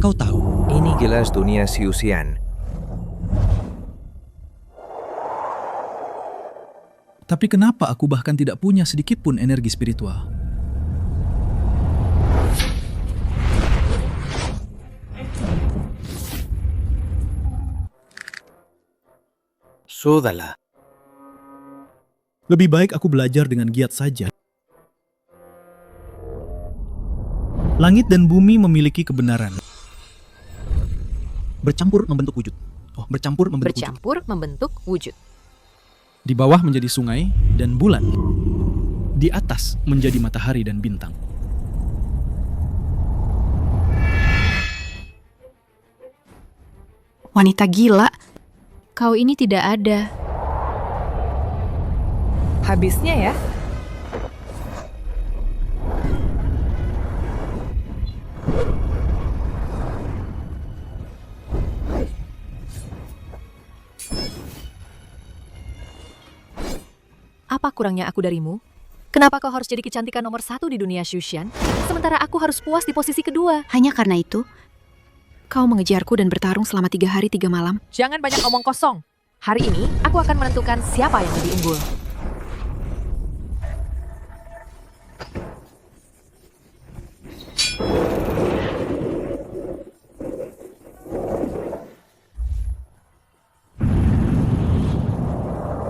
Kau tahu, Ini jelas dunia Siusian. tapi kenapa aku bahkan tidak punya sedikit pun energi spiritual? Sudahlah. Lebih baik aku belajar dengan giat saja. Langit dan bumi memiliki kebenaran. Bercampur membentuk wujud. Bercampur membentuk wujud. Di bawah menjadi sungai dan bulan. Di atas menjadi matahari dan bintang. Wanita gila. Kau ini tidak ada. Habisnya ya. Apa kurangnya aku darimu? Kenapa kau harus jadi kecantikan nomor 1 di dunia Shushan, sementara aku harus puas di posisi kedua? Hanya karena itu, kau mengejarku dan bertarung selama 3 hari 3 malam. Jangan banyak omong kosong. Hari ini, aku akan menentukan siapa yang lebih unggul.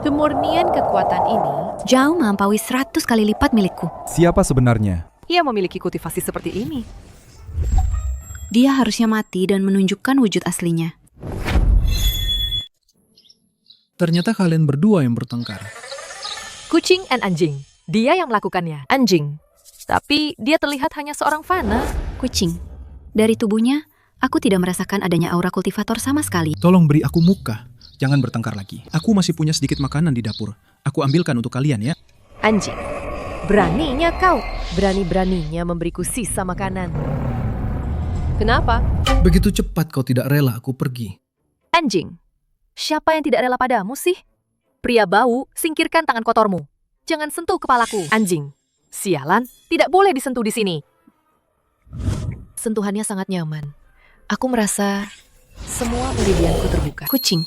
Kemurnian kekuatan ini, Jauh melampaui 100 kali lipat milikku. Siapa sebenarnya? ia memiliki kultivasi seperti ini. Dia harusnya mati dan menunjukkan wujud aslinya. Ternyata kalian berdua yang bertengkar. Kucing and anjing. Dia yang melakukannya. Anjing. Tapi dia terlihat hanya seorang fana. Kucing. Dari tubuhnya, aku tidak merasakan adanya aura kultivator sama sekali. Tolong beri aku muka. Jangan bertengkar lagi. Aku masih punya sedikit makanan di dapur. Aku ambilkan untuk kalian ya. Anjing. Beraninya kau. Berani-beraninya memberiku sisa makanan. Kenapa? Begitu cepat kau tidak rela aku pergi. Anjing. Siapa yang tidak rela padamu sih? Pria bau, singkirkan tangan kotormu. Jangan sentuh kepalaku. Anjing. Sialan, tidak boleh disentuh di sini. Sentuhannya sangat nyaman. Aku merasa semua pendirianku terbuka. Kucing.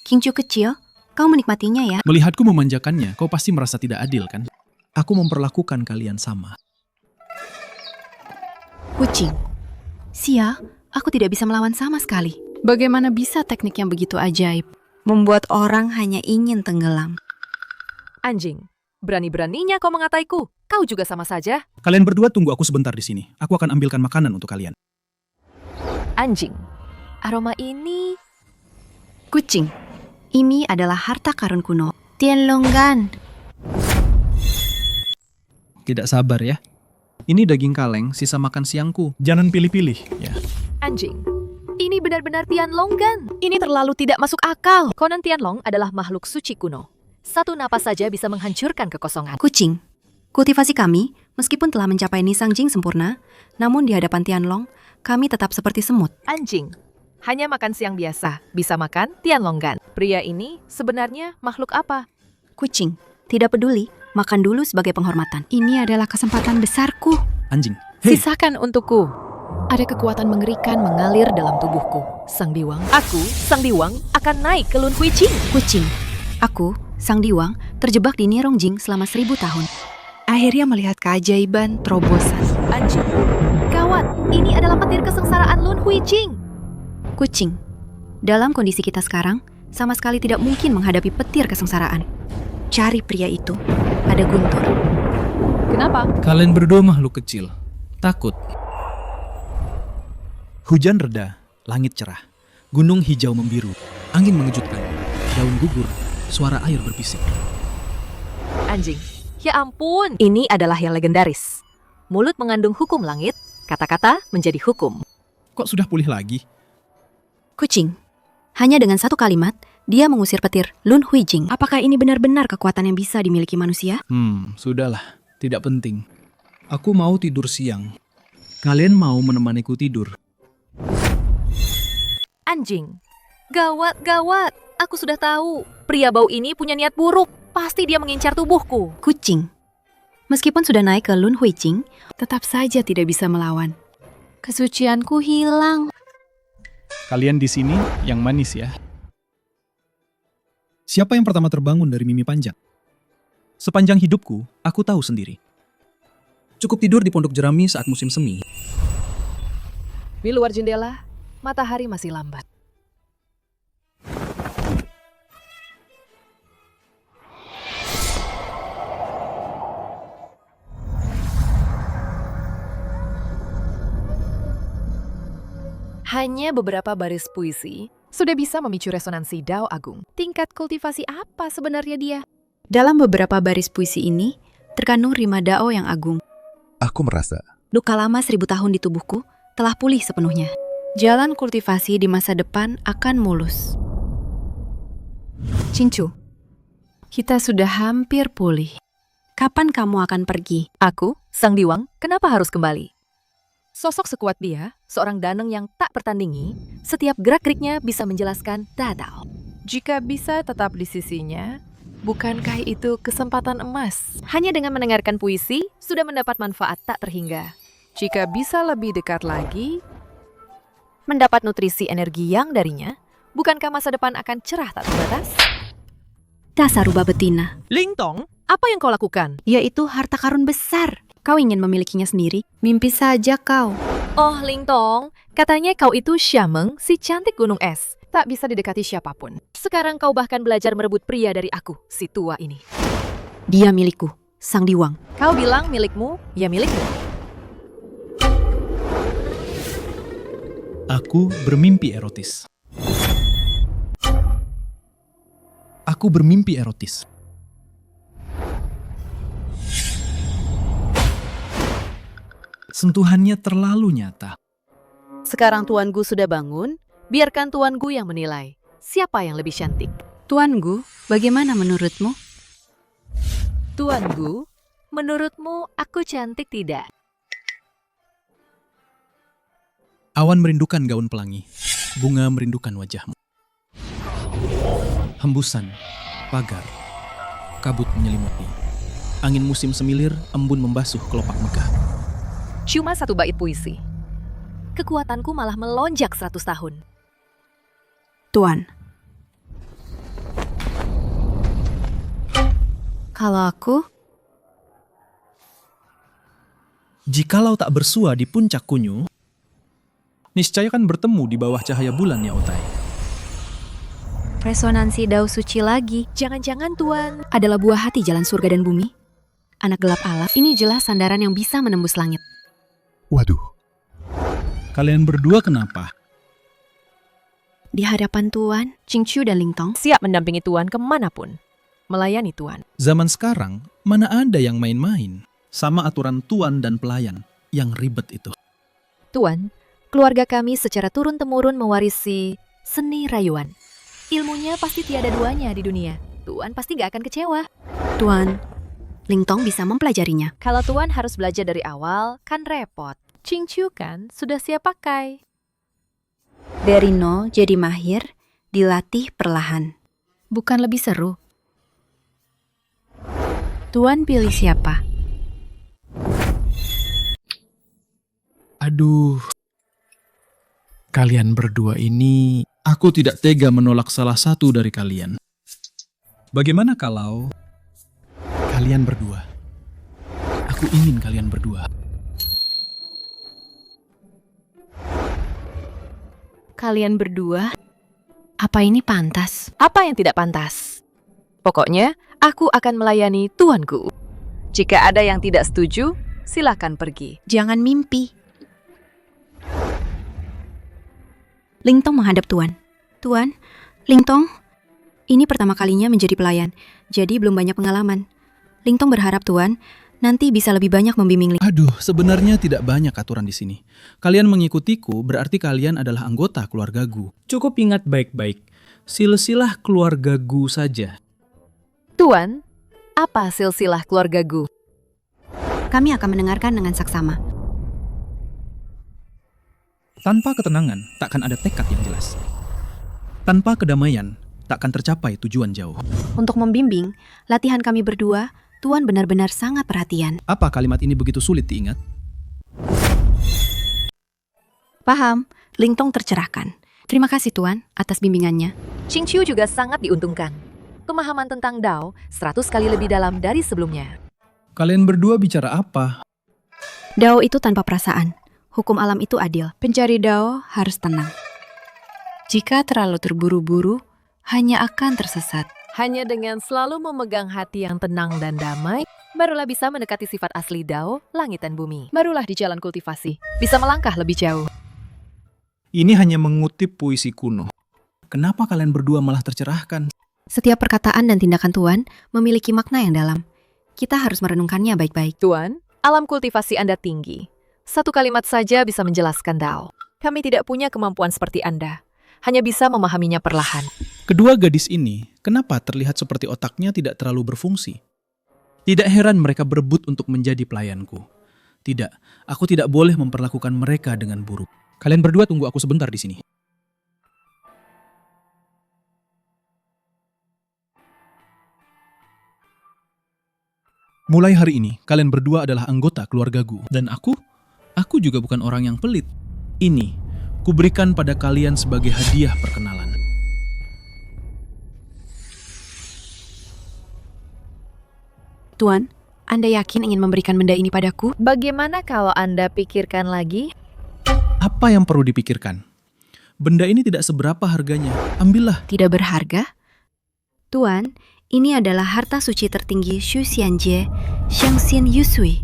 Kingcu kecil, kau menikmatinya ya? Melihatku memanjakannya, kau pasti merasa tidak adil kan? Aku memperlakukan kalian sama. Kucing. Sia, aku tidak bisa melawan sama sekali. Bagaimana bisa teknik yang begitu ajaib? Membuat orang hanya ingin tenggelam. Anjing. Berani-beraninya kau mengataiku. Kau juga sama saja. Kalian berdua tunggu aku sebentar di sini. Aku akan ambilkan makanan untuk kalian. Anjing. Aroma ini... Kucing. Ini adalah harta karun kuno. Tianlonggan. Tidak sabar ya. Ini daging kaleng, sisa makan siangku. Jangan pilih-pilih ya. Anjing. Ini benar-benar Tianlonggan. Ini terlalu tidak masuk akal. Konon Tianlong adalah makhluk suci kuno. Satu napas saja bisa menghancurkan kekosongan. Kucing. Kultivasi kami, meskipun telah mencapai Nisangjing sempurna, namun di hadapan Tianlong, kami tetap seperti semut. Anjing. Hanya makan siang biasa, bisa makan Tianlonggan. Pria ini sebenarnya makhluk apa? Kucing. Tidak peduli, makan dulu sebagai penghormatan. Ini adalah kesempatan besarku. Anjing. Hei, Sisakan untukku. Ada kekuatan mengerikan mengalir dalam tubuhku. Sang Diwang, aku, Sang Diwang, akan naik ke Lun Huiqing. Kucing. Aku, Sang Diwang, terjebak di Nirongjing selama 1000 tahun. Akhirnya melihat keajaiban terobosan. Anjing. Gawat, ini adalah petir kesengsaraan Lun Huiqing. Kucing. Dalam kondisi kita sekarang, sama sekali tidak mungkin menghadapi petir kesengsaraan. Cari pria itu. Ada Guntur. Kenapa? kalian berdua makhluk kecil. Takut. Hujan reda, langit cerah. Gunung hijau membiru. Angin mengejutkan. Daun gugur. Suara air berbisik. Anjing. Ya ampun. Ini adalah yang legendaris. Mulut mengandung hukum langit, kata-kata menjadi hukum. Kok sudah pulih lagi? Kucing. Hanya dengan satu kalimat, dia mengusir petir Lun Huiqing. Apakah ini benar-benar kekuatan yang bisa dimiliki manusia? Sudahlah. Tidak penting. Aku mau tidur siang. Kalian mau menemaniku tidur? Anjing. Gawat, gawat. Aku sudah tahu. Pria bau ini punya niat buruk. Pasti dia mengincar tubuhku. Kucing. Meskipun sudah naik ke Lun Huiqing, tetap saja tidak bisa melawan. Kesucianku hilang. Kalian di sini yang manis ya. Siapa yang pertama terbangun dari mimpi panjang? Sepanjang hidupku, aku tahu sendiri. Cukup tidur di pondok jerami saat musim semi. Di luar jendela, matahari masih lambat. Hanya beberapa baris puisi sudah bisa memicu resonansi Dao Agung. Tingkat kultivasi apa sebenarnya dia? Dalam beberapa baris puisi ini, terkandung rima Dao yang agung. Aku merasa Luka lama 1000 tahun di tubuhku telah pulih sepenuhnya. Jalan kultivasi di masa depan akan mulus. Cingcu, kita sudah hampir pulih. Kapan kamu akan pergi? Aku, Sang Diwang, kenapa harus kembali? Sosok sekuat dia, seorang daneng yang tak tertandingi, setiap gerak-geriknya bisa menjelaskan Dadao. Jika bisa tetap di sisinya, bukankah itu kesempatan emas? Hanya dengan mendengarkan puisi, sudah mendapat manfaat tak terhingga. Jika bisa lebih dekat lagi, mendapat nutrisi energi yang darinya, bukankah masa depan akan cerah tak terbatas? Dasar rubah betina, Lingtong, apa yang kau lakukan? yaitu harta karun besar. Kau ingin memilikinya sendiri? Mimpi saja kau. Oh, Lingtong, katanya kau itu Xiameng, si cantik gunung es. Tak bisa didekati siapapun. Sekarang kau bahkan belajar merebut pria dari aku, si tua ini. Dia milikku, Sang Diwang. Kau bilang milikmu, ya milikmu. Aku bermimpi erotis. Aku bermimpi erotis. Sentuhannya terlalu nyata. Sekarang Tuan Gu sudah bangun, biarkan Tuan Gu yang menilai. Siapa yang lebih cantik? Tuan Gu, bagaimana menurutmu? Tuan Gu, menurutmu aku cantik tidak? Awan merindukan gaun pelangi. Bunga merindukan wajahmu. Hembusan, pagar, kabut menyelimuti. Angin musim semilir, embun membasuh kelopak megah. Cuma satu bait puisi. Kekuatanku malah melonjak 100 tahun. Tuan. Kalau aku, Jikalau tak bersua di puncak kunyu, niscaya kan bertemu di bawah cahaya bulan ya Otai. resonansi Dao suci lagi. Jangan-jangan Tuan Adalah buah hati jalan surga dan bumi. Anak gelap alam, ini jelas sandaran yang bisa menembus langit. waduh, Kalian berdua kenapa? Di hadapan Tuan, Cingcu dan Lingtong, siap mendampingi Tuan kemanapun. Melayani Tuan. Zaman sekarang, mana ada yang main-main? Sama aturan tuan dan pelayan yang ribet itu. Tuan, keluarga kami secara turun-temurun mewarisi seni rayuan. Ilmunya pasti tiada duanya di dunia. Tuan pasti gak akan kecewa. Tuan, Lingtong bisa mempelajarinya. Kalau Tuan harus belajar dari awal, kan repot. Cingcu kan sudah siap pakai. Dari nol jadi mahir, dilatih perlahan. Bukan lebih seru? Tuan pilih siapa? Aduh, kalian berdua ini, aku tidak tega menolak salah satu dari kalian. Bagaimana kalau kalian berdua? Aku ingin kalian berdua. Kalian berdua? Apa ini pantas? Apa yang tidak pantas? Pokoknya, aku akan melayani Tuanku. Jika ada yang tidak setuju, silakan pergi. Jangan mimpi. Lingtong menghadap Tuan. Tuan, Lingtong, ini pertama kalinya menjadi pelayan, jadi belum banyak pengalaman. Lingtong berharap Tuan nanti bisa lebih banyak membimbing Lingtong. Aduh, sebenarnya tidak banyak aturan di sini. Kalian mengikutiku berarti kalian adalah anggota keluarga Gu. Cukup ingat baik-baik, silsilah keluarga Gu saja. Tuan, apa silsilah keluarga Gu? Kami akan mendengarkan dengan saksama. Tanpa ketenangan, takkan ada tekad yang jelas. Tanpa kedamaian, takkan tercapai tujuan jauh. Untuk membimbing, latihan kami berdua, Tuan benar-benar sangat perhatian. Apa kalimat ini begitu sulit diingat? Paham, Lingtong tercerahkan. Terima kasih Tuan atas bimbingannya. Qingqiu juga sangat diuntungkan. Pemahaman tentang Dao 100 kali lebih dalam dari sebelumnya. Kalian berdua bicara apa? Dao itu tanpa perasaan. Hukum alam itu adil. Pencari Dao harus tenang. Jika terlalu terburu-buru, hanya akan tersesat. Hanya dengan selalu memegang hati yang tenang dan damai, barulah bisa mendekati sifat asli Dao, langit dan bumi. Barulah di jalan kultivasi, bisa melangkah lebih jauh. Ini hanya mengutip puisi kuno. Kenapa kalian berdua malah tercerahkan? Setiap perkataan dan tindakan Tuan memiliki makna yang dalam. Kita harus merenungkannya baik-baik. Tuan, alam kultivasi Anda tinggi. Satu kalimat saja bisa menjelaskan Dao. Kami tidak punya kemampuan seperti Anda. Hanya bisa memahaminya perlahan. Kedua gadis ini, kenapa terlihat seperti otaknya tidak terlalu berfungsi? Tidak heran mereka berebut untuk menjadi pelayanku. Tidak, aku tidak boleh memperlakukan mereka dengan buruk. Kalian berdua tunggu aku sebentar di sini. Mulai hari ini, kalian berdua adalah anggota keluargaku. Dan aku juga bukan orang yang pelit. Ini, kuberikan pada kalian sebagai hadiah perkenalan. Tuan, Anda yakin ingin memberikan benda ini padaku? Bagaimana kalau Anda pikirkan lagi? Apa yang perlu dipikirkan? Benda ini tidak seberapa harganya. Ambillah. Tidak berharga? Tuan, ini adalah harta suci tertinggi Shu Xianjie, Shengxin Yusui.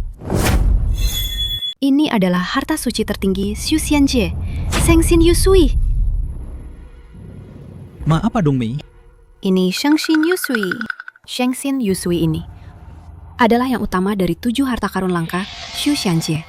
Ini adalah harta suci tertinggi Shu Xianjie, Shengxin Yusui. Ma apa dong, Mei? Ini Shengxin Yusui. Shengxin Yusui ini adalah yang utama dari 7 harta karun langka Shu Xianjie.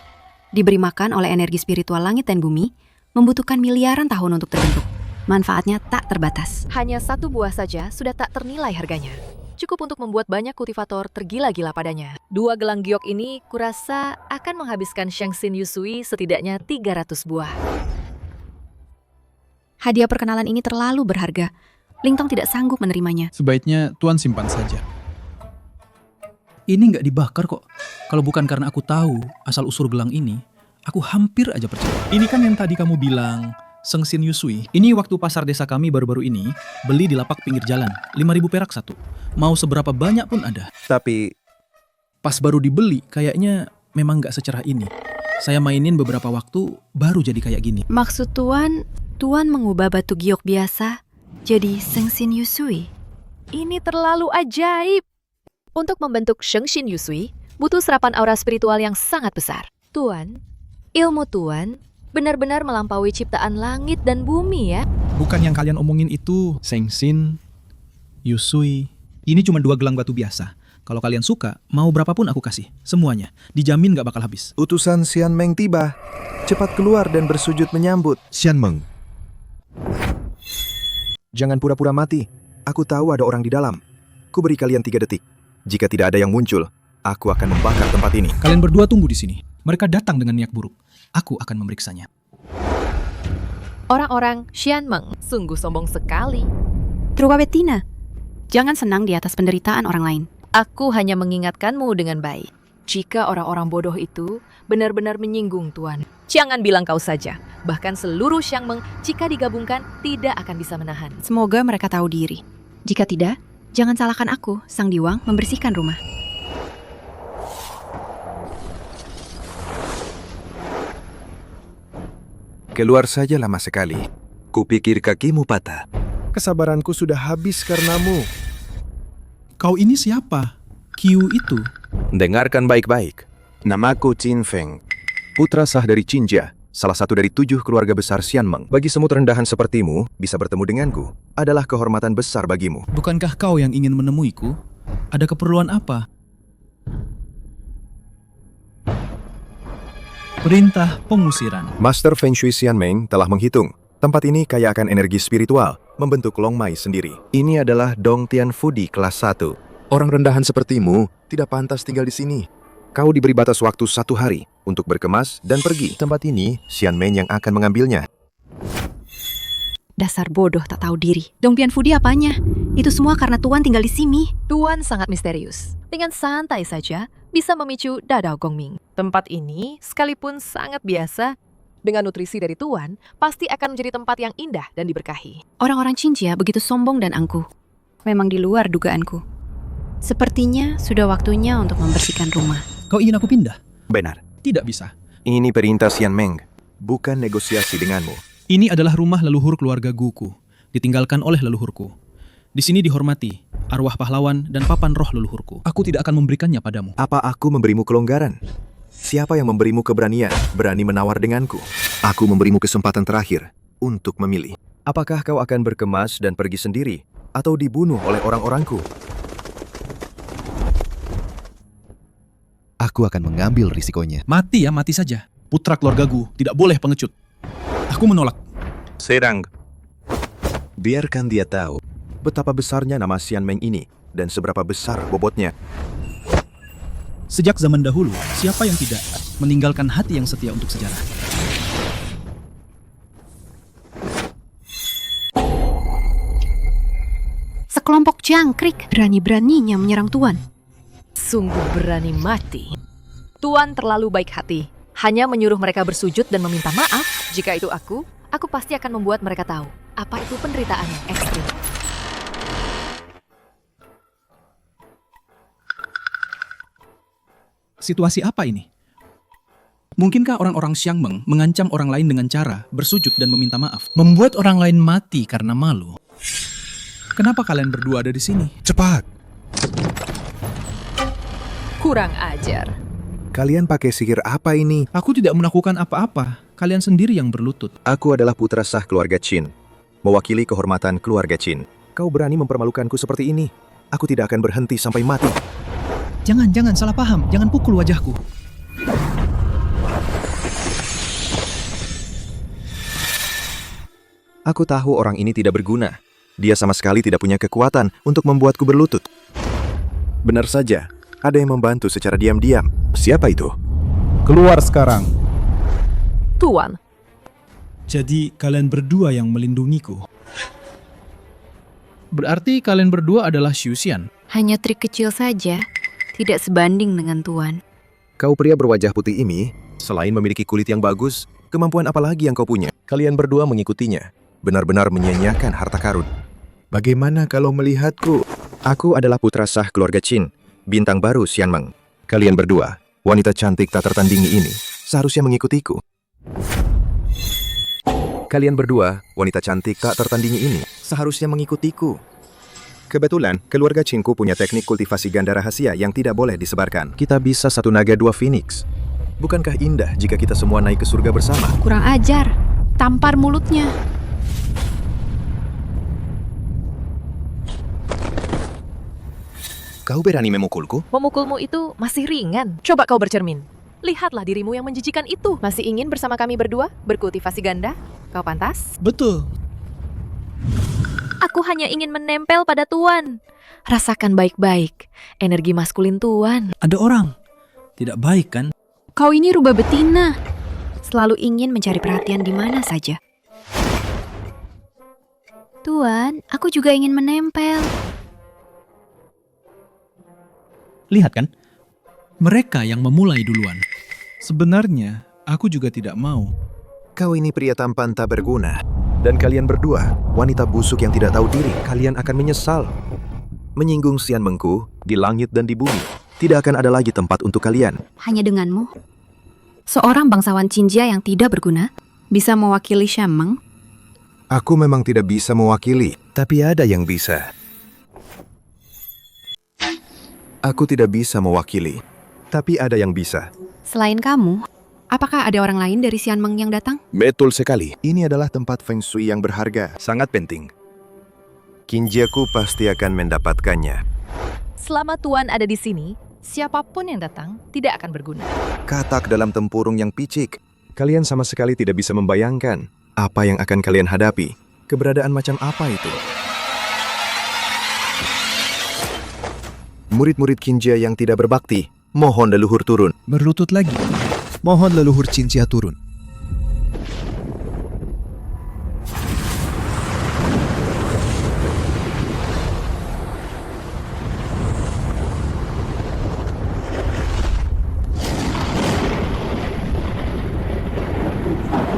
Diberi makan oleh energi spiritual langit dan bumi, membutuhkan miliaran tahun untuk terbentuk. Manfaatnya tak terbatas. Hanya 1 buah saja sudah tak ternilai harganya. Cukup untuk membuat banyak kultivator tergila-gila padanya. 2 gelang giok ini kurasa akan menghabiskan Shengxin Yusui setidaknya 300 buah. Hadiah perkenalan ini terlalu berharga. Lingtong tidak sanggup menerimanya. Sebaiknya Tuan simpan saja. Ini nggak dibakar kok. Kalau bukan karena aku tahu asal-usul gelang ini, aku hampir aja percaya. Ini kan yang tadi kamu bilang, Shengxin Yusui. Ini waktu pasar desa kami baru-baru ini, beli di lapak pinggir jalan, 5.000 perak satu. Mau seberapa banyak pun ada. Tapi Pas baru dibeli, kayaknya memang nggak secerah ini. Saya mainin beberapa waktu, baru jadi kayak gini. Maksud Tuan mengubah batu giok biasa jadi Shengxin Yusui. Ini terlalu ajaib. Untuk membentuk Shengxin Yusui, butuh serapan aura spiritual yang sangat besar. Tuan, ilmu Tuan benar-benar melampaui ciptaan langit dan bumi ya. Bukan yang kalian omongin itu, Shengxin Yusui. Ini cuma 2 gelang batu biasa. Kalau kalian suka, mau berapapun aku kasih. Semuanya. Dijamin gak bakal habis. utusan Xian Meng tiba. Cepat keluar dan bersujud menyambut. Xian Meng, Jangan pura-pura mati. Aku tahu ada orang di dalam. Ku beri kalian 3 detik. Jika tidak ada yang muncul, aku akan membakar tempat ini. Kalian berdua tunggu di sini. Mereka datang dengan niat buruk. Aku akan memeriksanya. Orang-orang Xianmeng sungguh sombong sekali. Trukawetina, jangan senang di atas penderitaan orang lain. Aku hanya mengingatkanmu dengan baik. Jika orang-orang bodoh itu benar-benar menyinggung Tuan, jangan bilang kau saja. Bahkan seluruh Xiangmeng jika digabungkan tidak akan bisa menahan. Semoga mereka tahu diri. Jika tidak, jangan salahkan aku, Sang Diwang, membersihkan rumah. Keluar saja lama sekali. Kupikir kakimu patah. Kesabaranku sudah habis karenamu. Kau ini siapa? Qiu itu. Dengarkan baik-baik. Namaku Qin Feng. Putra sah dari Qinjia, salah satu dari 7 keluarga besar Xianmeng. Bagi semut rendahan sepertimu, bisa bertemu denganku adalah kehormatan besar bagimu. Bukankah kau yang ingin menemuiku? Ada keperluan apa? Perintah pengusiran. Master Feng Shui Xianmeng telah menghitung. Tempat ini kaya akan energi spiritual, membentuk Long Mai sendiri. Ini adalah Dong Tian Fudi kelas 1. Orang rendahan sepertimu tidak pantas tinggal di sini. Kau diberi batas waktu 1 hari untuk berkemas dan pergi. Tempat ini, Xianmeng yang akan mengambilnya. Dasar bodoh tak tahu diri. Dongpian Fudi apanya? Itu semua karena Tuan tinggal di sini. Tuan sangat misterius. Dengan santai saja bisa memicu Dadao Gongming. Tempat ini, sekalipun sangat biasa, Dengan nutrisi dari Tuan, pasti akan menjadi tempat yang indah dan diberkahi. Orang-orang Xinjia begitu sombong dan angkuh. Memang di luar dugaanku. Sepertinya sudah waktunya untuk membersihkan rumah. Kau ingin aku pindah? Benar. Tidak bisa. Ini perintah Xian Meng, bukan negosiasi denganmu. Ini adalah rumah leluhur keluarga Guku, ditinggalkan oleh leluhurku. Di sini dihormati, arwah pahlawan dan papan roh leluhurku. Aku tidak akan memberikannya padamu. Apa aku memberimu kelonggaran? Siapa yang memberimu keberanian, berani menawar denganku? Aku memberimu kesempatan terakhir untuk memilih. Apakah kau akan berkemas dan pergi sendiri, atau dibunuh oleh orang-orangku? Aku akan mengambil risikonya. Mati ya, mati saja. Putra keluarga Gu tidak boleh pengecut. Aku menolak. Serang. Biarkan dia tahu. Betapa besarnya nama Xian Meng ini, dan seberapa besar bobotnya. Sejak zaman dahulu, siapa yang tidak meninggalkan hati yang setia untuk sejarah? Sekelompok jangkrik berani-beraninya menyerang Tuan. Sungguh berani mati. Tuan terlalu baik hati. Hanya menyuruh mereka bersujud dan meminta maaf. Jika itu aku pasti akan membuat mereka tahu apa itu penderitaan yang ekstrim. Situasi apa ini? Mungkinkah orang-orang Xiangmeng mengancam orang lain dengan cara bersujud dan meminta maaf? Membuat orang lain mati karena malu? Kenapa kalian berdua ada di sini? Cepat! Kurang ajar. Kalian pakai sihir apa ini? Aku tidak melakukan apa-apa. Kalian sendiri yang berlutut. Aku adalah putra sah keluarga Qin, mewakili kehormatan keluarga Qin. Kau berani mempermalukanku seperti ini? Aku tidak akan berhenti sampai mati. Jangan salah paham. Jangan pukul wajahku. Aku tahu orang ini tidak berguna. Dia sama sekali tidak punya kekuatan untuk membuatku berlutut. Benar saja, ada yang membantu secara diam-diam. Siapa itu? Keluar sekarang. Tuan, Jadi kalian berdua yang melindungiku. Berarti kalian berdua adalah Xiuxian. Hanya trik kecil saja, tidak sebanding dengan Tuan. Kau pria berwajah putih ini, selain memiliki kulit yang bagus, kemampuan apa lagi yang kau punya? Kalian berdua mengikutinya. Benar-benar menyia-nyiakan harta karun. Bagaimana kalau melihatku? Aku adalah putra sah keluarga Qin, bintang baru Xianmeng. Kalian berdua, wanita cantik tak tertandingi ini, seharusnya mengikutiku. Kalian berdua, wanita cantik tak tertandingi ini, seharusnya mengikutiku. Kebetulan, keluarga Qinku punya teknik kultivasi ganda rahasia yang tidak boleh disebarkan. Kita bisa satu naga dua phoenix. Bukankah indah jika kita semua naik ke surga bersama? Kurang ajar, tampar mulutnya. Kau berani memukulku? memukulmu itu masih ringan. Coba kau bercermin. Lihatlah dirimu yang menjijikan itu. Masih ingin bersama kami berdua berkultivasi ganda? Kau pantas? Betul. Aku hanya ingin menempel pada Tuan. Rasakan baik-baik energi maskulin Tuan. Ada orang. Tidak baik kan? Kau ini rubah betina. Selalu ingin mencari perhatian di mana saja. Tuan, aku juga ingin menempel. Lihat kan? Mereka yang memulai duluan. Sebenarnya, aku juga tidak mau. Kau ini pria tampan tak berguna. Dan kalian berdua, wanita busuk yang tidak tahu diri, kalian akan menyesal. Menyinggung Xianmengku di langit dan di bumi. Tidak akan ada lagi tempat untuk kalian. Hanya denganmu. Seorang bangsawan Xinjia yang tidak berguna bisa mewakili Xiangmeng. Aku memang tidak bisa mewakili, tapi ada yang bisa. Aku tidak bisa mewakili, tapi ada yang bisa. Selain kamu, apakah ada orang lain dari Xiangmeng yang datang? Betul sekali. Ini adalah tempat Feng Shui yang berharga, sangat penting. Kinjiaku pasti akan mendapatkannya. Selama Tuan ada di sini, siapapun yang datang tidak akan berguna. Katak dalam tempurung yang picik. Kalian sama sekali tidak bisa membayangkan apa yang akan kalian hadapi. Keberadaan macam apa itu? Murid-murid Kinjia yang tidak berbakti, mohon leluhur turun. Berlutut lagi. Mohon leluhur Xinjia turun.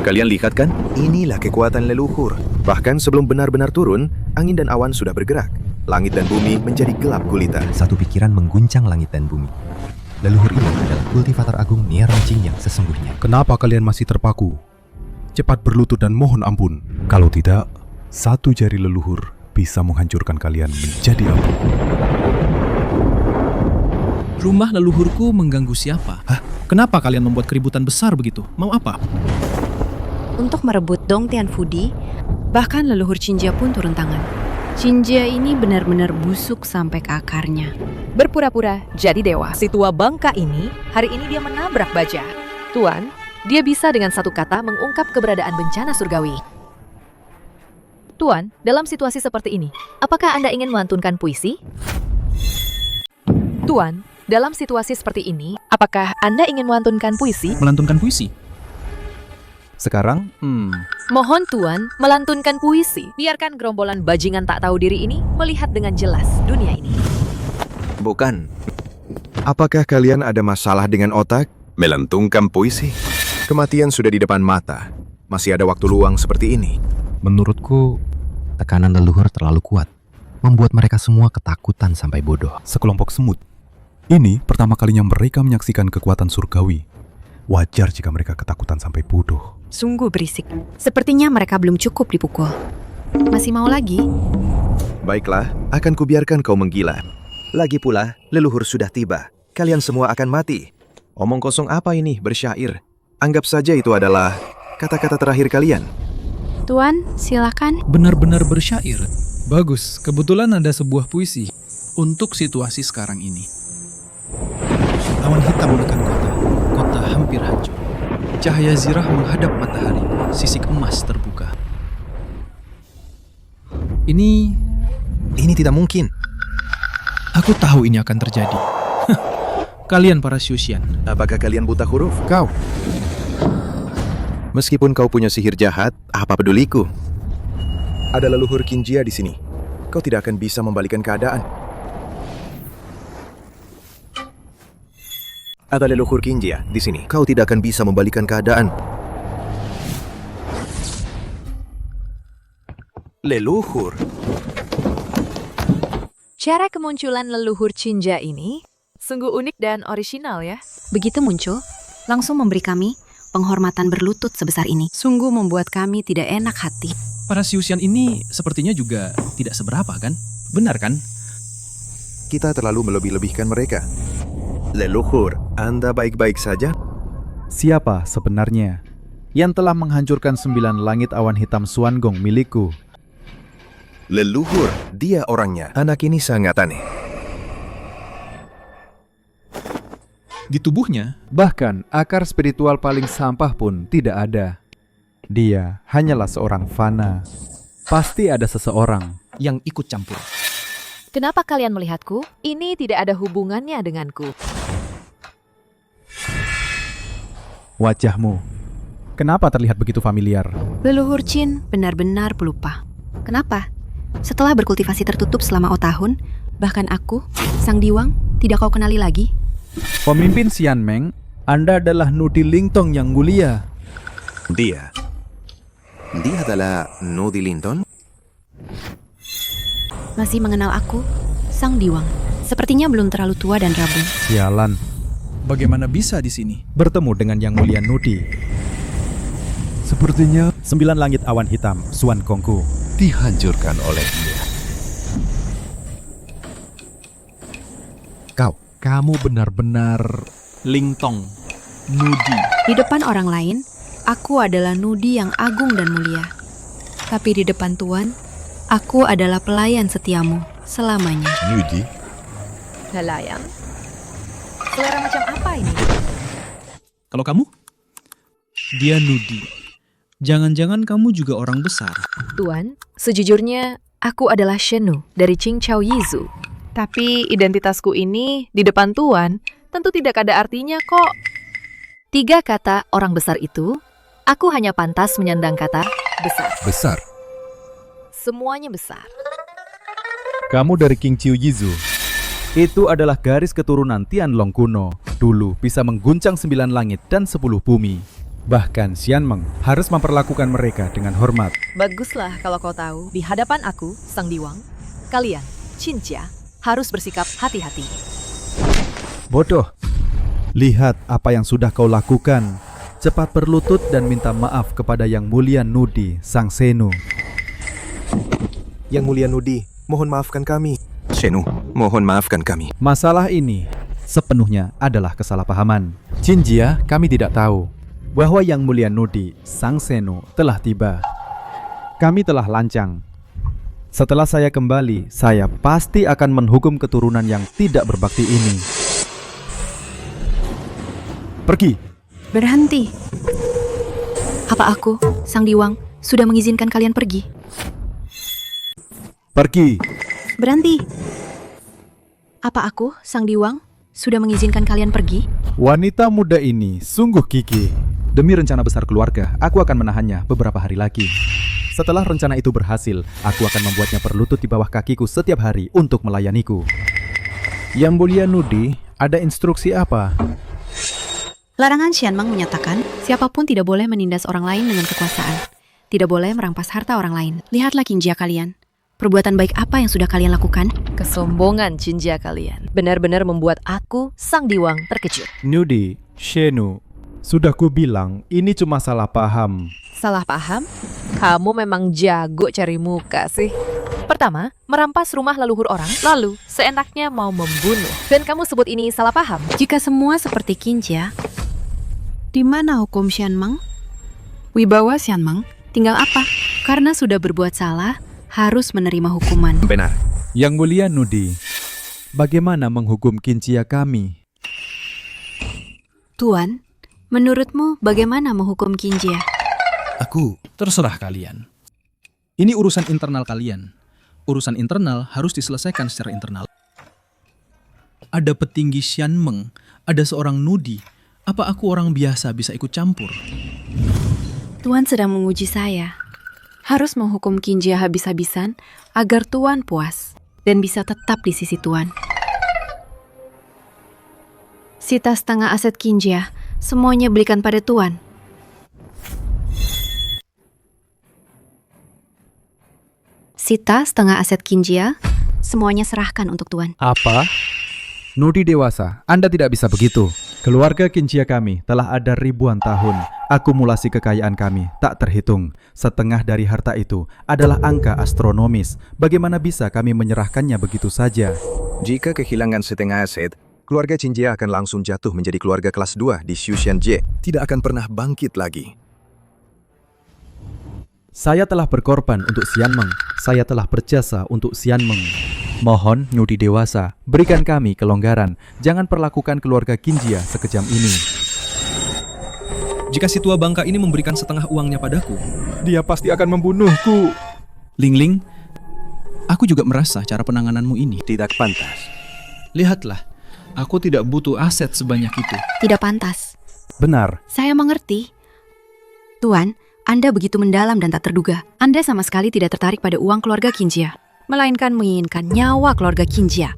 Kalian lihat kan? Inilah kekuatan leluhur. Bahkan sebelum benar-benar turun, angin dan awan sudah bergerak. Langit dan bumi menjadi gelap gulita. Satu pikiran mengguncang langit dan bumi. Leluhur ini adalah kultivator agung Nier Ranjing yang sesungguhnya. Kenapa kalian masih terpaku? Cepat berlutut dan mohon ampun. Kalau tidak, satu jari leluhur bisa menghancurkan kalian menjadi abu. Rumah leluhurku mengganggu siapa? Hah? Kenapa kalian membuat keributan besar begitu? Mau apa? Untuk merebut Dong Tianfudi, bahkan leluhur Qinjia pun turun tangan. Qinjia ini benar-benar busuk sampai ke akarnya. Berpura-pura jadi dewa. Si tua bangka ini, hari ini dia menabrak baja. Tuan, dia bisa dengan satu kata mengungkap keberadaan bencana surgawi. Tuan, dalam situasi seperti ini, apakah Anda ingin melantunkan puisi? Tuan, dalam situasi seperti ini, apakah Anda ingin melantunkan puisi? Melantunkan puisi? Sekarang, Mohon Tuan, melantunkan puisi. Biarkan gerombolan bajingan tak tahu diri ini melihat dengan jelas dunia ini. Bukan. Apakah kalian ada masalah dengan otak? Melantunkan puisi? Kematian sudah di depan mata. Masih ada waktu luang seperti ini. Menurutku, tekanan leluhur terlalu kuat. Membuat mereka semua ketakutan sampai bodoh. sekelompok semut. Ini pertama kalinya mereka menyaksikan kekuatan surgawi. Wajar jika mereka ketakutan sampai bodoh. Sungguh berisik. Sepertinya mereka belum cukup dipukul. Masih mau lagi? Baiklah, akan kubiarkan kau menggila. Lagi pula, leluhur sudah tiba. Kalian semua akan mati. Omong kosong apa ini bersyair? Anggap saja itu adalah kata-kata terakhir kalian. Tuan, silakan. Benar-benar bersyair. Bagus, kebetulan ada sebuah puisi untuk situasi sekarang ini. Awan hitam menekan kota. Kota hampir hancur. Cahaya zirah menghadap matahari. Sisik emas terbuka. Ini Ini tidak mungkin. aku tahu ini akan terjadi. Kalian para Shushan. Apakah kalian buta huruf? Kau, Meskipun kau punya sihir jahat, apa peduliku? Ada leluhur Qinjia di sini. Kau tidak akan bisa membalikan keadaan. Ada leluhur Qinjia di sini. Kau tidak akan bisa membalikan keadaan. Leluhur. Cara kemunculan leluhur Qinjia ini sungguh unik dan orisinal ya. Begitu muncul, langsung memberi kami penghormatan berlutut sebesar ini. Sungguh membuat kami tidak enak hati. Para Shushan ini sepertinya juga tidak seberapa kan? Benar kan? Kita terlalu melebih-lebihkan mereka. Leluhur, Anda baik-baik saja? siapa sebenarnya yang telah menghancurkan 9 langit awan hitam Suangong milikku? Leluhur, dia orangnya. Anak ini sangat aneh. Di tubuhnya, Bahkan akar spiritual paling sampah pun tidak ada. Dia hanyalah seorang fana. Pasti ada seseorang. yang ikut campur. Kenapa kalian melihatku? Ini tidak ada hubungannya denganku. Wajahmu, kenapa terlihat begitu familiar? Leluhur Qin benar-benar pelupa. Kenapa? Setelah berkultivasi tertutup selama tahun, bahkan aku, Sang Diwang, tidak kau kenali lagi? Pemimpin Xian Meng, Anda adalah Nudi Lingtong yang mulia. Dia adalah Nudi Linton? Masih mengenal aku, Sang Diwang. Sepertinya belum terlalu tua dan rabun. Sialan, Bagaimana bisa di sini? bertemu dengan yang mulia Nudi. Sepertinya 9 langit awan hitam Suan Kongku Dihancurkan oleh dia. Kamu benar-benar... Lingtong, Nudi. Di depan orang lain, aku adalah Nudi yang agung dan mulia. Tapi di depan Tuan, aku adalah pelayan setiamu selamanya. Nudi? Helayan. Selera macam apa ini? Kalau kamu? Dia Nudi. Jangan-jangan kamu juga orang besar. Tuan, sejujurnya aku adalah Shenu dari Qingqiao Yizu. Tapi identitasku ini di depan Tuan tentu tidak ada artinya kok. 3 kata orang besar itu, aku hanya pantas menyandang kata besar. Besar. Semuanya besar. Kamu dari King Chiu Yizu. Itu adalah garis keturunan Tianlong kuno. Dulu bisa mengguncang 9 langit dan 10 bumi. Bahkan Xianmeng harus memperlakukan mereka dengan hormat. Baguslah kalau kau tahu, di hadapan aku, Sang Diwang, kalian, Qinjia, harus bersikap hati-hati. Bodoh. Lihat apa yang sudah kau lakukan. Cepat berlutut dan minta maaf kepada Yang Mulia Nudi, Sang Senu. Yang Mulia Nudi, mohon maafkan kami. Senu, mohon maafkan kami. Masalah ini sepenuhnya adalah kesalahpahaman. Qinjia, kami tidak tahu bahwa Yang Mulia Nudi, Sang Senu telah tiba. Kami telah lancang. Setelah saya kembali, saya pasti akan menghukum keturunan yang tidak berbakti ini. Pergi. Berhenti. Apa aku, Sang Diwang, sudah mengizinkan kalian pergi? Pergi. Berhenti. Apa aku, Sang Diwang, sudah mengizinkan kalian pergi? Wanita muda ini sungguh gigih. Demi rencana besar keluarga, aku akan menahannya beberapa hari lagi. Setelah rencana itu berhasil, aku akan membuatnya berlutut di bawah kakiku setiap hari untuk melayaniku. Yang Mulia Nudi, ada instruksi apa? Larangan Xianmeng menyatakan, siapapun tidak boleh menindas orang lain dengan kekuasaan. Tidak boleh merampas harta orang lain. Lihatlah Qinjia kalian. Perbuatan baik apa yang sudah kalian lakukan? Kesombongan Qinjia kalian benar-benar membuat aku, Sang Diwang, terkejut. Nudi, Shenu, sudah ku bilang ini cuma salah paham. Salah paham? Kamu memang jago cari muka sih. Pertama, merampas rumah leluhur orang, lalu seenaknya mau membunuh. Dan kamu sebut ini salah paham? Jika semua seperti Qinjia, di mana hukum Xianmeng? Wibawa Xianmeng tinggal apa? Karena sudah berbuat salah, harus menerima hukuman. Benar. Yang Mulia Nudi, bagaimana menghukum Qinjia kami? Tuan, menurutmu bagaimana menghukum Qinjia? Terserah kalian. Ini urusan internal kalian. Urusan internal harus diselesaikan secara internal. Ada petinggi Xianmeng, ada seorang Nudi. Apa aku orang biasa bisa ikut campur? Tuan sedang menguji saya. Harus menghukum Qinjia habis-habisan agar Tuan puas dan bisa tetap di sisi Tuan. Sita setengah aset Qinjia, semuanya belikan pada Tuan. Sita setengah aset Qinjia, semuanya serahkan untuk Tuan. Apa? Nudi dewasa, Anda tidak bisa begitu. Keluarga Qinjia kami telah ada ribuan tahun. Akumulasi kekayaan kami tak terhitung. Setengah dari harta itu adalah angka astronomis. Bagaimana bisa kami menyerahkannya begitu saja? Jika kehilangan setengah aset, keluarga Qinjia akan langsung jatuh menjadi keluarga kelas 2 di Xuxianjie. Tidak akan pernah bangkit lagi. Saya telah berkorban untuk Xianmeng. Saya telah berjasa untuk Xianmeng. Mohon Nudi dewasa, berikan kami kelonggaran. Jangan perlakukan keluarga Qinjia sekejam ini. Jika si tua bangka ini memberikan setengah uangnya padaku, Dia pasti akan membunuhku. Ling, aku juga merasa cara penangananmu ini. Tidak pantas. Lihatlah, aku tidak butuh aset sebanyak itu. Tidak pantas. Benar. Saya mengerti. Tuan, Anda begitu mendalam dan tak terduga. Anda sama sekali tidak tertarik pada uang keluarga Qinjia, melainkan menginginkan nyawa keluarga Qinjia.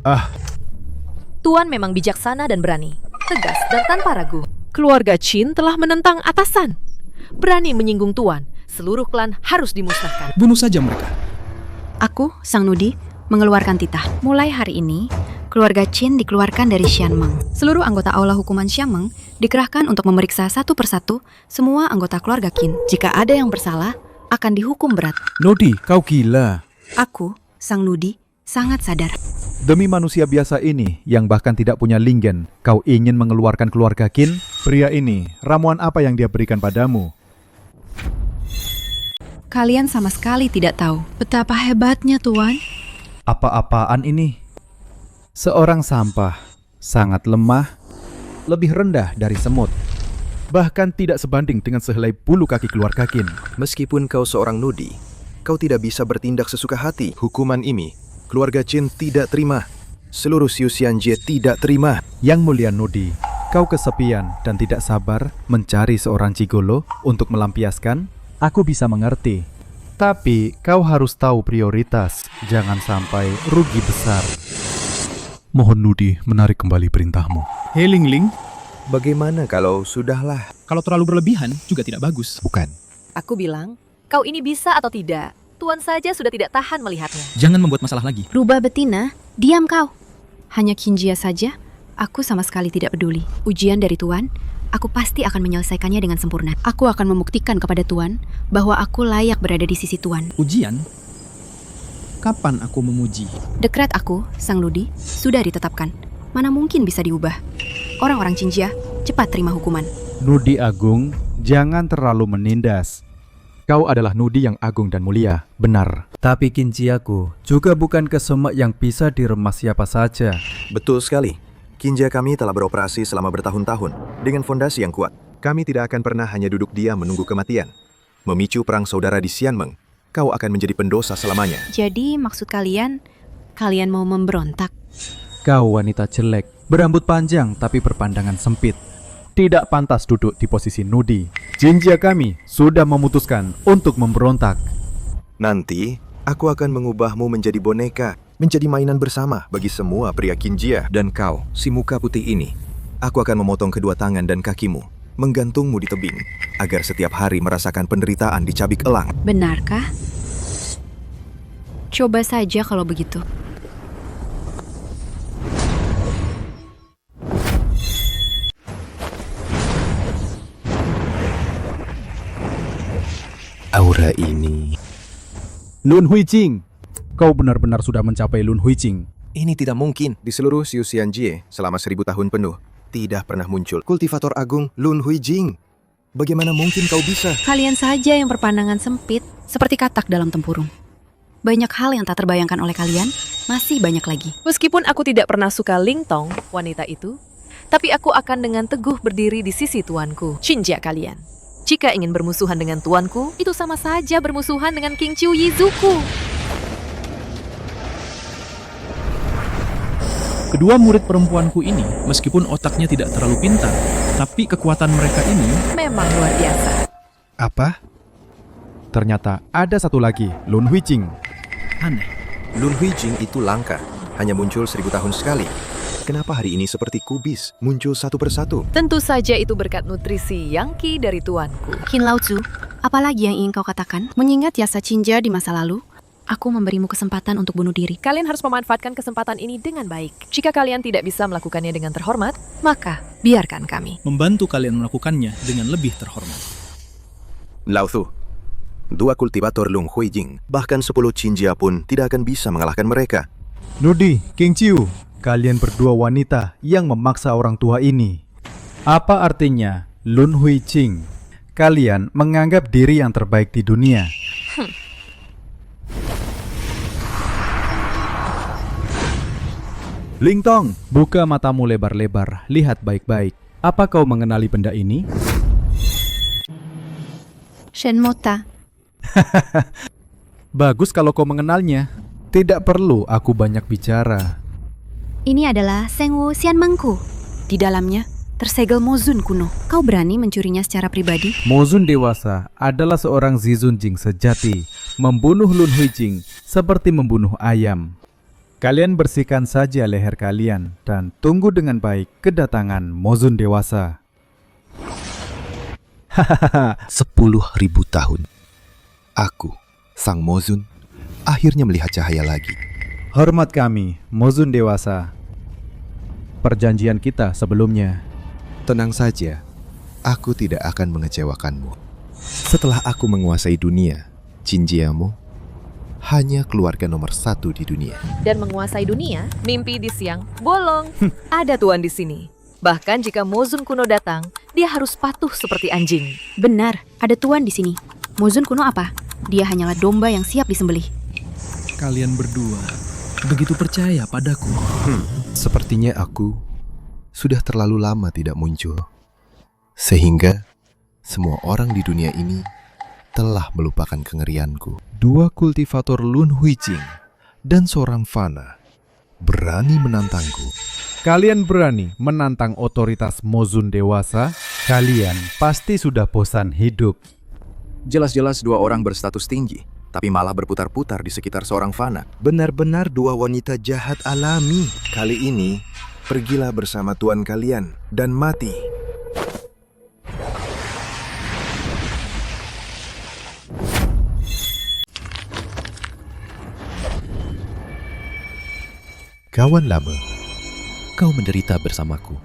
Tuan memang bijaksana dan berani, tegas dan tanpa ragu. Keluarga Qin telah menentang atasan. Berani menyinggung Tuan, seluruh klan harus dimusnahkan. Bunuh saja mereka. Aku, Sang Nudi, mengeluarkan titah. Mulai hari ini, keluarga Qin dikeluarkan dari Xianmeng. Seluruh anggota Aula Hukuman Xianmeng dikerahkan untuk memeriksa satu persatu semua anggota keluarga Qin. Jika ada yang bersalah, akan dihukum berat. Nudi, kau gila. Aku, Sang Nudi, sangat sadar. Demi manusia biasa ini yang bahkan tidak punya linggen, kau ingin mengeluarkan keluarga Qin? Pria ini, ramuan apa yang dia berikan padamu? Kalian sama sekali tidak tahu betapa hebatnya, Tuan. Apa-apaan ini? Seorang sampah, sangat lemah, lebih rendah dari semut. Bahkan tidak sebanding dengan sehelai bulu kaki keluarga Qin. Meskipun kau seorang Nudi, kau tidak bisa bertindak sesuka hati. Hukuman ini, keluarga Qin tidak terima. Seluruh Xuxianjie tidak terima. Yang Mulia Nudi, kau kesepian dan tidak sabar mencari seorang gigolo untuk melampiaskan? Aku bisa mengerti. Tapi kau harus tahu prioritas. Jangan sampai rugi besar. Mohon Nudi menarik kembali perintahmu. Hei Ling, Bagaimana kalau sudahlah? Kalau terlalu berlebihan juga tidak bagus. Bukan. Aku bilang, kau ini bisa atau tidak? Tuan saja sudah tidak tahan melihatnya. Jangan membuat masalah lagi. Rubah betina, diam kau. Hanya Kinjia saja, aku sama sekali tidak peduli. Ujian dari Tuan, aku pasti akan menyelesaikannya dengan sempurna. Aku akan membuktikan kepada Tuan bahwa aku layak berada di sisi Tuan. Ujian? Kapan aku memuji? Dekret aku, Sang Ludi, sudah ditetapkan. Mana mungkin bisa diubah? Orang-orang Kinjia, cepat terima hukuman. Nudi Agung, jangan terlalu menindas. Kau adalah Nudi yang agung dan mulia, benar. Tapi Kinjiaku juga bukan kesemak yang bisa diremas siapa saja. Betul sekali. Kinjia kami telah beroperasi selama bertahun-tahun dengan fondasi yang kuat. Kami tidak akan pernah hanya duduk diam menunggu kematian. Memicu perang saudara di Xianmeng, kau akan menjadi pendosa selamanya. Jadi maksud kalian mau memberontak? Kau wanita jelek, berambut panjang tapi berpandangan sempit. Tidak pantas duduk di posisi Nudi. Jinjia kami sudah memutuskan untuk memberontak. Nanti, aku akan mengubahmu menjadi boneka, menjadi mainan bersama bagi semua pria Kinjia. Dan kau, si muka putih ini, aku akan memotong kedua tangan dan kakimu, menggantungmu di tebing, agar setiap hari merasakan penderitaan di cabik elang. Benarkah? Coba saja kalau begitu. Aura ini. Lun Huijing, kau benar-benar sudah mencapai Lun Huijing. Ini tidak mungkin. Di seluruh Xiu Xianjie selama 1000 tahun penuh, tidak pernah muncul kultivator agung Lun Huijing. Bagaimana mungkin kau bisa? Kalian saja yang berpandangan sempit, seperti katak dalam tempurung. Banyak hal yang tak terbayangkan oleh kalian, masih banyak lagi. Meskipun aku tidak pernah suka Lingtong, wanita itu, tapi aku akan dengan teguh berdiri di sisi tuanku, Kinjia kalian. Jika ingin bermusuhan dengan tuanku, itu sama saja bermusuhan dengan King Chiu Yizuku. Kedua murid perempuanku ini, meskipun otaknya tidak terlalu pintar, tapi kekuatan mereka ini Memang luar biasa. Apa? Ternyata ada satu lagi, Lun Huijing. aneh. Lun Huijing itu langka, hanya muncul 1000 tahun sekali. Kenapa hari ini seperti kubis, muncul satu persatu? Tentu saja itu berkat nutrisi Yangki dari tuanku. Qin Laozu, apalagi yang ingin kau katakan? Mengingat jasa Kinjia di masa lalu, aku memberimu kesempatan untuk bunuh diri. Kalian harus memanfaatkan kesempatan ini dengan baik. Jika kalian tidak bisa melakukannya dengan terhormat, maka biarkan kami. Membantu kalian melakukannya dengan lebih terhormat. Laozu, 2 kultivator Lun Huijing, bahkan 10 Kinjia pun tidak akan bisa mengalahkan mereka. Nudi, King Chiu, kalian berdua wanita yang memaksa orang tua ini. Apa artinya Lun Huijing? Kalian menganggap diri yang terbaik di dunia. Lingtong, buka matamu lebar-lebar, lihat baik-baik. Apa kau mengenali benda ini? Shenmota, Bagus kalau kau mengenalnya. Tidak perlu aku banyak bicara. ini adalah Sengwu Xianmengku. Di dalamnya tersegel Mozun kuno. Kau berani mencurinya secara pribadi? Mozun dewasa adalah seorang Zizunjing sejati. Membunuh Lun Huijing seperti membunuh ayam. Kalian bersihkan saja leher kalian dan tunggu dengan baik kedatangan Mozun dewasa. 10.000 tahun. Aku, Sang Mozun, akhirnya melihat cahaya lagi. Hormat kami, Mozun dewasa. Perjanjian kita sebelumnya. Tenang saja, aku tidak akan mengecewakanmu. Setelah aku menguasai dunia, Jinjiamu hanya keluarga nomor 1 di dunia. Dan menguasai dunia, mimpi di siang bolong. Ada tuan di sini. Bahkan jika Mozun kuno datang, dia harus patuh seperti anjing. Benar, ada tuan di sini. Mozun kuno apa? Dia hanyalah domba yang siap disembelih. Kalian berdua begitu percaya padaku. Sepertinya aku sudah terlalu lama tidak muncul. Sehingga semua orang di dunia ini telah melupakan kengerianku. 2 kultivator Lun Huijing dan seorang Fana berani menantangku. Kalian berani menantang otoritas Mozun dewasa? Kalian pasti sudah bosan hidup. Jelas-jelas 2 orang berstatus tinggi, tapi malah berputar-putar di sekitar seorang Fana. Benar-benar 2 wanita jahat alami. Kali ini, pergilah bersama tuan kalian dan mati. Kawan lama, kau menderita bersamaku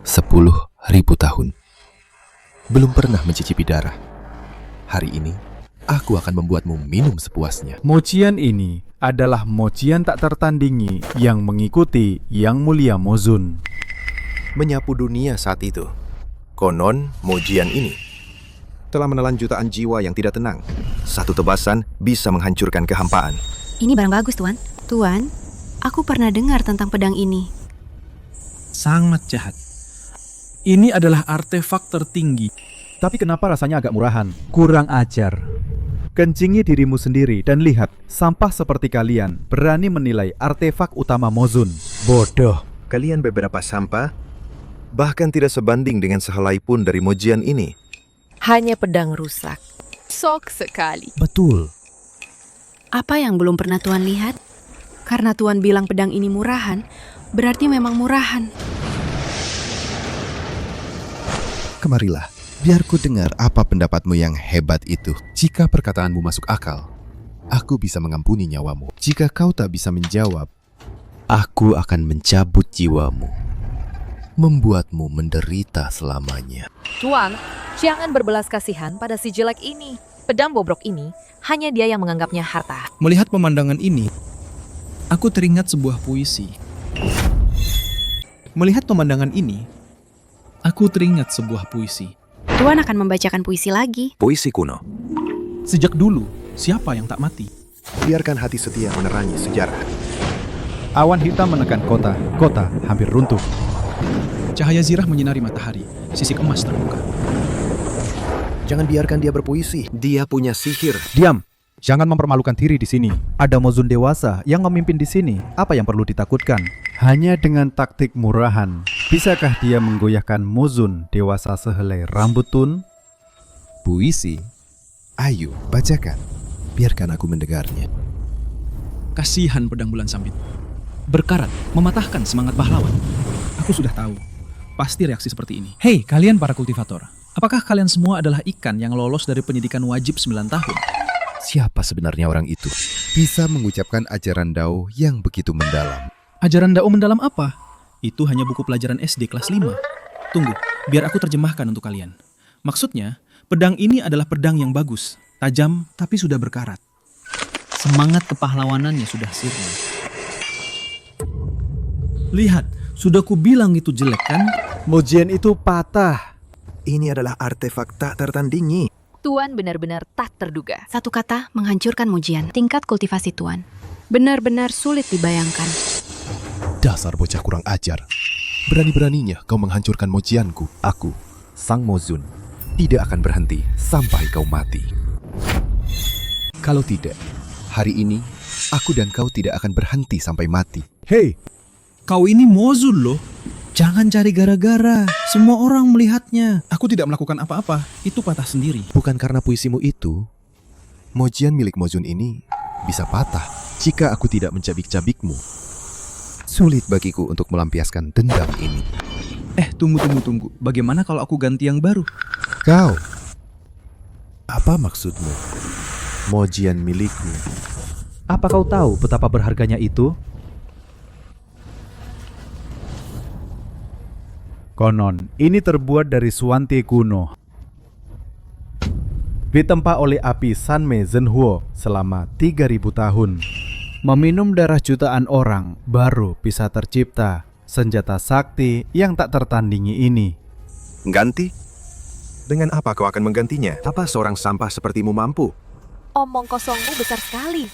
10.000 tahun. Belum pernah mencicipi darah. Hari ini, aku akan membuatmu minum sepuasnya. Mochian ini adalah mochian tak tertandingi yang mengikuti Yang Mulia Mozun. Menyapu dunia saat itu. Konon, Mojian ini telah menelan jutaan jiwa yang tidak tenang. Satu tebasan bisa menghancurkan kehampaan. Ini barang bagus, Tuan. Tuan, aku pernah dengar tentang pedang ini. Sangat jahat. Ini adalah artefak tertinggi. Tapi kenapa rasanya agak murahan? Kurang ajar. Kencingi dirimu sendiri dan lihat, sampah seperti kalian berani menilai artefak utama Mozun. Bodoh. Kalian beberapa sampah, bahkan tidak sebanding dengan sehelai pun dari Mojian ini. Hanya pedang rusak. Sok sekali. Betul. Apa yang belum pernah Tuan lihat? Karena Tuan bilang pedang ini murahan, berarti memang murahan. Kemarilah, biar ku dengar apa pendapatmu yang hebat itu. Jika perkataanmu masuk akal, aku bisa mengampuni nyawamu. Jika kau tak bisa menjawab, aku akan mencabut jiwamu, membuatmu menderita selamanya. Tuan, jangan berbelas kasihan pada si jelek ini. Pedang bobrok ini, hanya dia yang menganggapnya harta. Melihat pemandangan ini, aku teringat sebuah puisi. Melihat pemandangan ini, aku teringat sebuah puisi. Tuan akan membacakan puisi lagi. Puisi kuno. Sejak dulu, siapa yang tak mati? Biarkan hati setia menerangi sejarah. Awan hitam menekan kota. Kota hampir runtuh. Cahaya zirah menyinari matahari, sisik emas terbuka. Jangan biarkan dia berpuisi. Dia punya sihir. Diam. Jangan mempermalukan diri di sini. Ada Mozun dewasa yang memimpin di sini. Apa yang perlu ditakutkan? Hanya dengan taktik murahan, bisakah dia menggoyahkan Mozun dewasa sehelai rambut Tun? Puisi? Ayo, bacakan. Biarkan aku mendengarnya. Kasihan pedang bulan sambit. Berkarat, mematahkan semangat pahlawan. Aku sudah tahu. Pasti reaksi seperti ini. Hei, kalian para kultivator. Apakah kalian semua adalah ikan yang lolos dari pendidikan wajib 9 tahun? Siapa sebenarnya orang itu? Bisa mengucapkan ajaran Dao yang begitu mendalam. Ajaran Dao mendalam apa? Itu hanya buku pelajaran SD kelas 5. Tunggu, biar aku terjemahkan untuk kalian. Maksudnya, pedang ini adalah pedang yang bagus, tajam tapi sudah berkarat. Semangat kepahlawanannya sudah sirna. Lihat, sudah kubilang itu jelek kan? Mojian itu patah. Ini adalah artefak tak tertandingi. Tuan benar-benar tak terduga. Satu kata menghancurkan Mojian. Tingkat kultivasi Tuan benar-benar sulit dibayangkan. Dasar bocah kurang ajar. Berani-beraninya kau menghancurkan mojianku. Aku, Sang Mozun, tidak akan berhenti sampai kau mati. Kalau tidak, hari ini aku dan kau tidak akan berhenti sampai mati. Hei, kau ini Mozun loh. Jangan cari gara-gara. Semua orang melihatnya. Aku tidak melakukan apa-apa. Itu patah sendiri. Bukan karena puisimu itu, mojian milik Mozun ini bisa patah. Jika aku tidak mencabik-cabikmu, sulit bagiku untuk melampiaskan dendam ini. Tunggu. Bagaimana kalau aku ganti yang baru? Kau, apa maksudmu? Mojian milikmu. Apa kau tahu betapa berharganya itu? Konon, ini terbuat dari suante kuno. Ditempa oleh api Sanme Zhenhuo selama 3.000 tahun. Meminum darah jutaan orang baru bisa tercipta senjata sakti yang tak tertandingi ini. Ganti? Dengan apa kau akan menggantinya? Apa seorang sampah sepertimu mampu? Omong kosongmu besar sekali.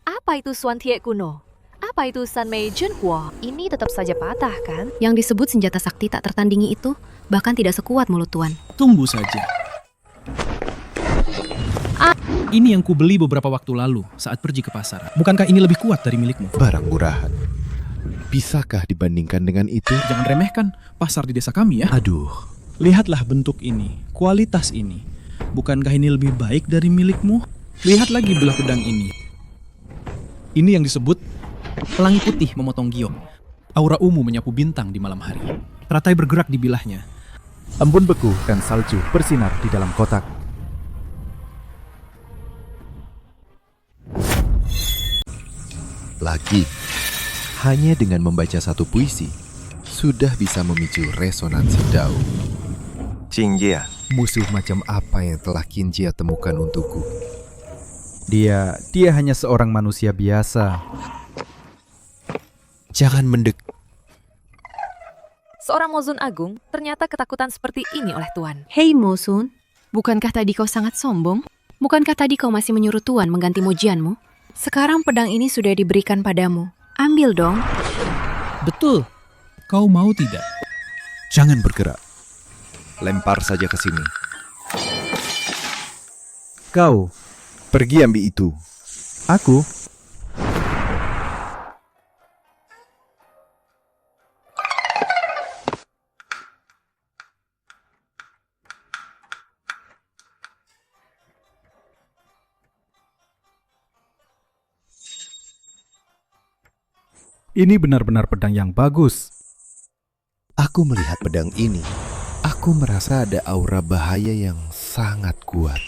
Apa itu Suantie kuno? Apa itu Sanmei Zhenhuo? Ini tetap saja patah kan? Yang disebut senjata sakti tak tertandingi itu bahkan tidak sekuat mulut Tuan. Tunggu saja. Ini yang kubeli beberapa waktu lalu saat pergi ke pasar. Bukankah ini lebih kuat dari milikmu? Barang murahan. Bisakah dibandingkan dengan itu? Jangan remehkan pasar di desa kami ya. Aduh, Lihatlah bentuk ini, kualitas ini. Bukankah ini lebih baik dari milikmu? Lihat lagi belah pedang ini. Ini yang disebut pelangi putih memotong giok. Aura ungu menyapu bintang di malam hari. Teratai bergerak di bilahnya. Embun beku dan salju bersinar di dalam kotak. lagi. Hanya dengan membaca satu puisi, sudah bisa memicu resonansi Dao. Qingjie, musuh macam apa yang telah Qingjie temukan untukku? Dia hanya seorang manusia biasa. Jangan Seorang Mozun Agung ternyata ketakutan seperti ini oleh Tuan. Hei Mosun, bukankah tadi kau sangat sombong? Bukankah tadi kau masih menyuruh Tuan mengganti mujianmu? Sekarang pedang ini sudah diberikan padamu. Ambil dong. Betul. Kau mau tidak? Jangan bergerak. Lempar saja ke sini. Kau, Pergi ambil itu. aku, ini benar-benar pedang yang bagus. Aku melihat pedang ini. Aku merasa ada aura bahaya yang sangat kuat.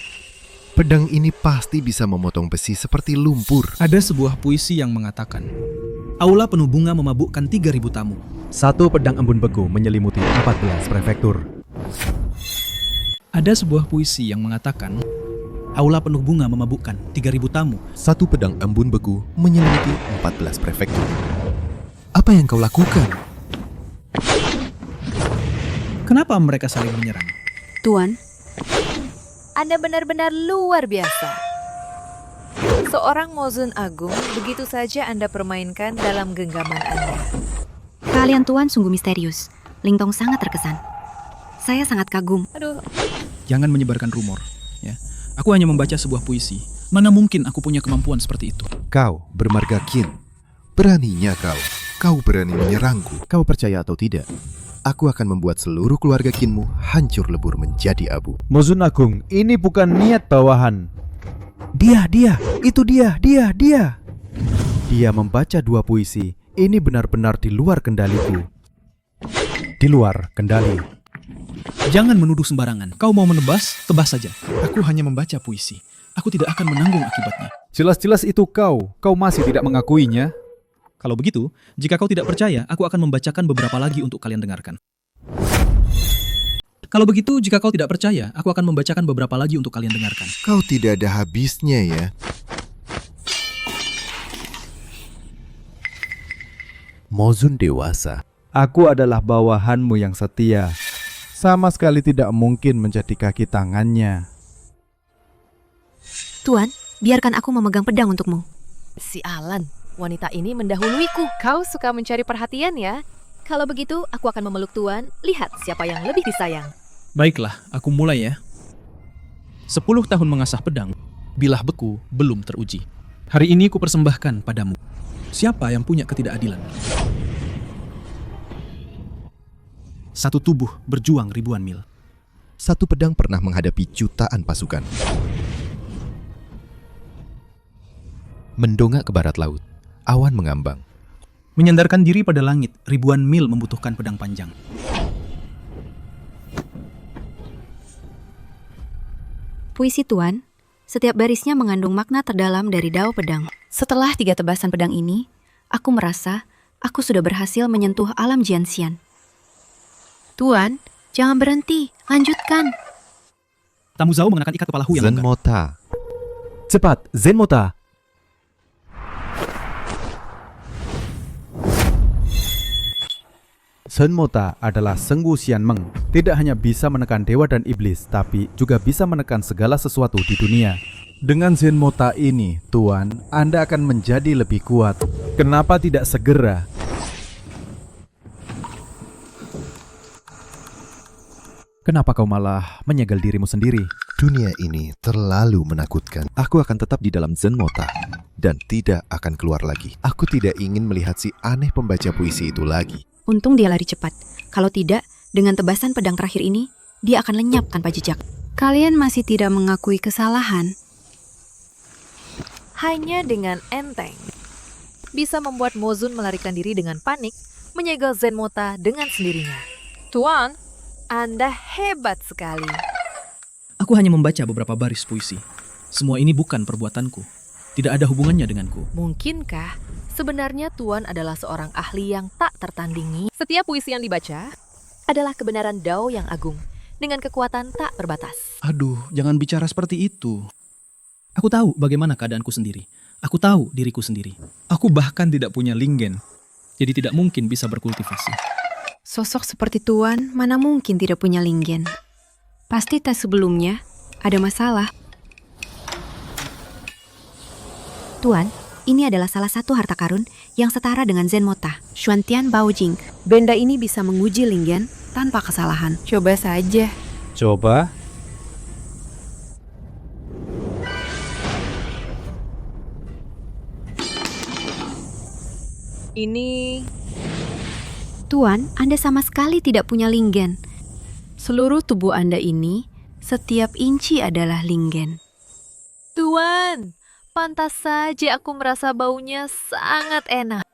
Pedang ini pasti bisa memotong besi seperti lumpur. Ada sebuah puisi yang mengatakan, aula penuh bunga memabukkan 3.000 tamu. Satu pedang embun beku menyelimuti 14 prefektur. Ada sebuah puisi yang mengatakan, aula penuh bunga memabukkan 3.000 tamu. Satu pedang embun beku menyelimuti 14 prefektur. Apa yang kau lakukan? Kenapa mereka saling menyerang? Tuan, Anda benar-benar luar biasa. Seorang Mozun Agung begitu saja Anda permainkan dalam genggaman Anda. keahlian Tuan sungguh misterius. Lingtong sangat terkesan. Saya sangat kagum. Aduh, Jangan menyebarkan rumor. Ya, aku hanya membaca sebuah puisi. Mana mungkin aku punya kemampuan seperti itu? Kau bermarga Qin. Beraninya kau. Kau berani menyerangku. Kau percaya atau tidak? Aku akan membuat seluruh keluarga Qinmu hancur lebur menjadi abu. Mozun Agung, ini bukan niat bawahan. Itu dia. Dia membaca dua puisi. Ini benar-benar di luar kendaliku. Di luar kendali. Jangan menuduh sembarangan. Kau mau menebas, tebas saja. Aku hanya membaca puisi. Aku tidak akan menanggung akibatnya. Jelas-jelas itu kau. Kau masih tidak mengakuinya. Kalau begitu, jika kau tidak percaya, aku akan membacakan beberapa lagi untuk kalian dengarkan. Kalau begitu, jika kau tidak percaya, aku akan membacakan beberapa lagi untuk kalian dengarkan. Kau tidak ada habisnya ya. Mozun dewasa. Aku adalah bawahanmu yang setia. Sama sekali tidak mungkin menjadi kaki tangannya. Tuan, biarkan aku memegang pedang untukmu. sialan. Wanita ini mendahuluiku. Kau suka mencari perhatian ya? Kalau begitu, aku akan memeluk Tuan. Lihat siapa yang lebih disayang. Baiklah, aku mulai ya. 10 tahun mengasah pedang, bilah beku belum teruji. Hari ini kupersembahkan padamu. Siapa yang punya ketidakadilan? Satu tubuh berjuang ribuan mil. Satu pedang pernah menghadapi jutaan pasukan. Mendongak ke barat laut, awan mengambang. Menyandarkan diri pada langit, ribuan mil membutuhkan pedang panjang. Puisi Tuan, setiap barisnya mengandung makna terdalam dari dao pedang. Setelah 3 tebasan pedang ini, aku merasa aku sudah berhasil menyentuh alam Jianxian. Tuan, jangan berhenti, lanjutkan. Tamu Zhao mengenakan ikat kepala Hu yang longgar. Zenmota. Cepat, Zenmota! Zenmota adalah Sengwu Xianmeng. Tidak hanya bisa menekan dewa dan iblis, tapi juga bisa menekan segala sesuatu di dunia. Dengan Zenmota ini, Tuan, Anda akan menjadi lebih kuat. Kenapa tidak segera? Kenapa kau malah menyegel dirimu sendiri? Dunia ini terlalu menakutkan. Aku akan tetap di dalam Zenmota dan tidak akan keluar lagi. Aku tidak ingin melihat si aneh pembaca puisi itu lagi. Untung dia lari cepat. Kalau tidak, dengan tebasan pedang terakhir ini, dia akan lenyap tanpa jejak. Kalian masih tidak mengakui kesalahan. Hanya dengan enteng bisa membuat Mozun melarikan diri dengan panik, menyegel Zenmota dengan sendirinya. Tuan, Anda hebat sekali. Aku hanya membaca beberapa baris puisi. Semua ini bukan perbuatanku. Tidak ada hubungannya denganku. Mungkinkah sebenarnya Tuan adalah seorang ahli yang tak tertandingi? Setiap puisi yang dibaca adalah kebenaran Dao yang agung dengan kekuatan tak terbatas. Aduh, jangan bicara seperti itu. Aku tahu bagaimana keadaanku sendiri. Aku tahu diriku sendiri. Aku bahkan tidak punya lingen. Jadi tidak mungkin bisa berkultivasi. Sosok seperti Tuan mana mungkin tidak punya lingen. Pasti tes sebelumnya ada masalah. Tuan, ini adalah salah satu harta karun yang setara dengan Zenmota, Xuantian Baojing. Benda ini bisa menguji lingen tanpa kesalahan. Coba saja. Coba. Ini Tuan, Anda sama sekali tidak punya lingen. Seluruh tubuh Anda ini, setiap inci adalah lingen. Tuan, pantas saja aku merasa baunya sangat enak.